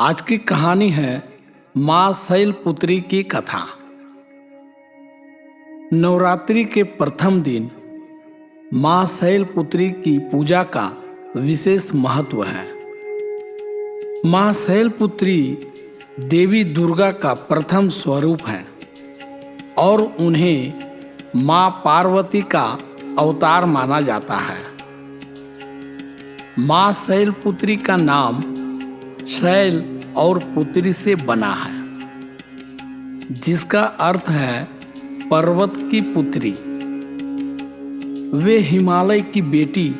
आज की कहानी है माँ शैलपुत्री की कथा। नवरात्रि के प्रथम दिन माँ शैलपुत्री की पूजा का विशेष महत्व है। माँ शैलपुत्री देवी दुर्गा का प्रथम स्वरूप है और उन्हें माँ पार्वती का अवतार माना जाता है। माँ शैलपुत्री का नाम शैल और पुत्री से बना है, जिसका अर्थ है पर्वत की पुत्री। वे हिमालय की बेटी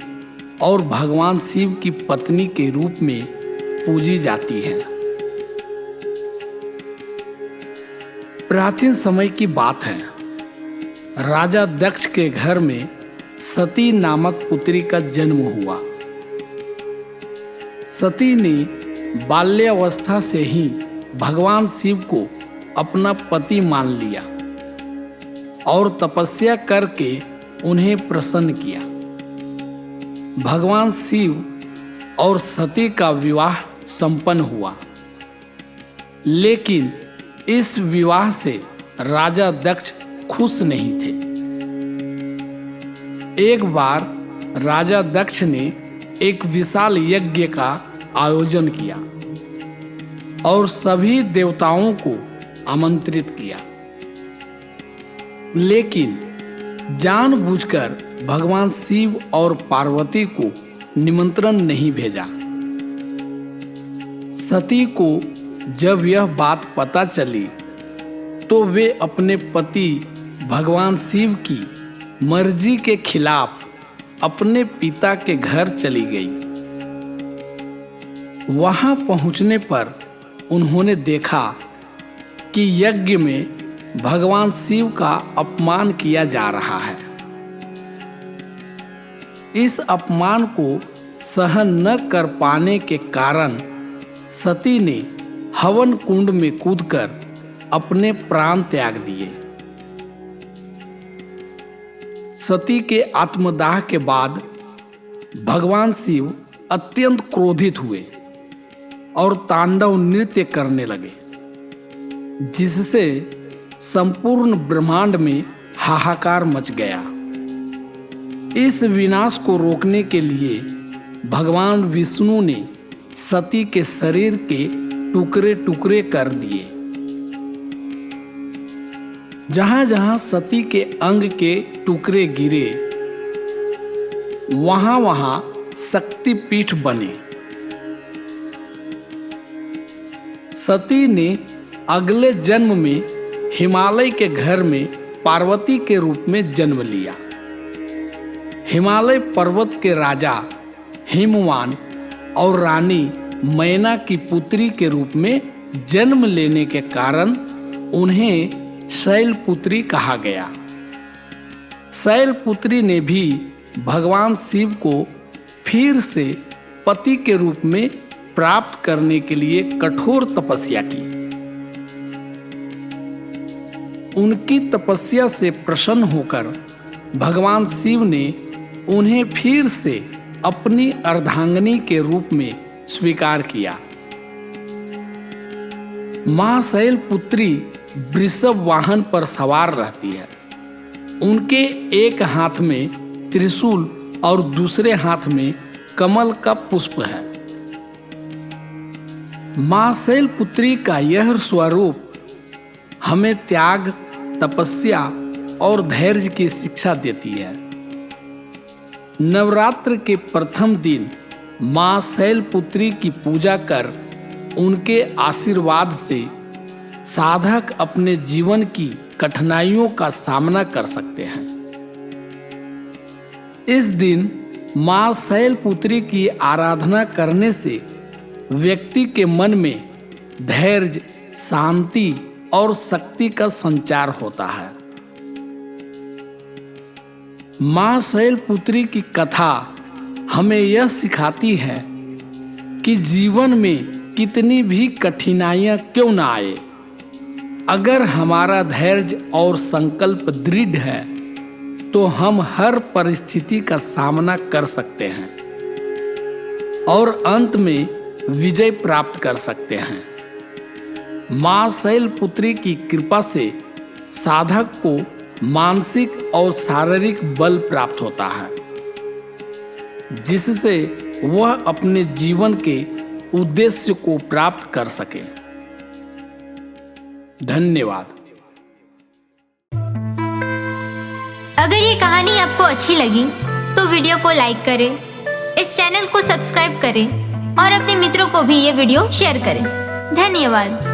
और भगवान शिव की पत्नी के रूप में पूजी जाती हैं। प्राचीन समय की बात है, राजा दक्ष के घर में सती नामक पुत्री का जन्म हुआ। सती ने बाल्यावस्था से ही भगवान शिव को अपना पति मान लिया और तपस्या करके उन्हें प्रसन्न किया। भगवान शिव और सती का विवाह संपन्न हुआ, लेकिन इस विवाह से राजा दक्ष खुश नहीं थे। एक बार राजा दक्ष ने एक विशाल यज्ञ का आयोजन किया और सभी देवताओं को आमंत्रित किया, लेकिन जानबूझकर भगवान शिव और पार्वती को निमंत्रण नहीं भेजा। सती को जब यह बात पता चली तो वे अपने पति भगवान शिव की मर्जी के खिलाफ अपने पिता के घर चली गई। वहां पहुंचने पर उन्होंने देखा कि यज्ञ में भगवान शिव का अपमान किया जा रहा है। इस अपमान को सहन न कर पाने के कारण सती ने हवन कुंड में कूदकर अपने प्राण त्याग दिए। सती के आत्मदाह के बाद भगवान शिव अत्यंत क्रोधित हुए और तांडव नृत्य करने लगे, जिससे संपूर्ण ब्रह्मांड में हाहाकार मच गया। इस विनाश को रोकने के लिए भगवान विष्णु ने सती के शरीर के टुकड़े टुकड़े कर दिए। जहां जहां सती के अंग के टुकड़े गिरे, वहां वहां शक्तिपीठ बने। सती ने अगले जन्म में हिमालय के घर में पार्वती के रूप में जन्म लिया। हिमालय पर्वत के राजा हिमवान और रानी मैना की पुत्री के रूप में जन्म लेने के कारण उन्हें शैलपुत्री कहा गया। शैलपुत्री ने भी भगवान शिव को फिर से पति के रूप में प्राप्त करने के लिए कठोर तपस्या की। उनकी तपस्या से प्रसन्न होकर भगवान शिव ने उन्हें फिर से अपनी अर्धांगिनी के रूप में स्वीकार किया। मां शैलपुत्री वृषभ वाहन पर सवार रहती है। उनके एक हाथ में त्रिशूल और दूसरे हाथ में कमल का पुष्प है। मां शैलपुत्री का यह स्वरूप हमें त्याग, तपस्या और धैर्य की शिक्षा देती है। नवरात्र के प्रथम दिन मां शैलपुत्री की पूजा कर उनके आशीर्वाद से साधक अपने जीवन की कठिनाइयों का सामना कर सकते हैं। इस दिन मां शैलपुत्री की आराधना करने से व्यक्ति के मन में धैर्य, शांति और शक्ति का संचार होता है। मां शैलपुत्री की कथा हमें यह सिखाती है कि जीवन में कितनी भी कठिनाइयां क्यों ना आए, अगर हमारा धैर्य और संकल्प दृढ़ है तो हम हर परिस्थिति का सामना कर सकते हैं और अंत में विजय प्राप्त कर सकते हैं। मां शैलपुत्री की कृपा से साधक को मानसिक और शारीरिक बल प्राप्त होता है, जिससे वह अपने जीवन के उद्देश्य को प्राप्त कर सके। धन्यवाद। अगर ये कहानी आपको अच्छी लगी तो वीडियो को लाइक करें, इस चैनल को सब्सक्राइब करें और अपने मित्रों को भी ये वीडियो शेयर करें। धन्यवाद।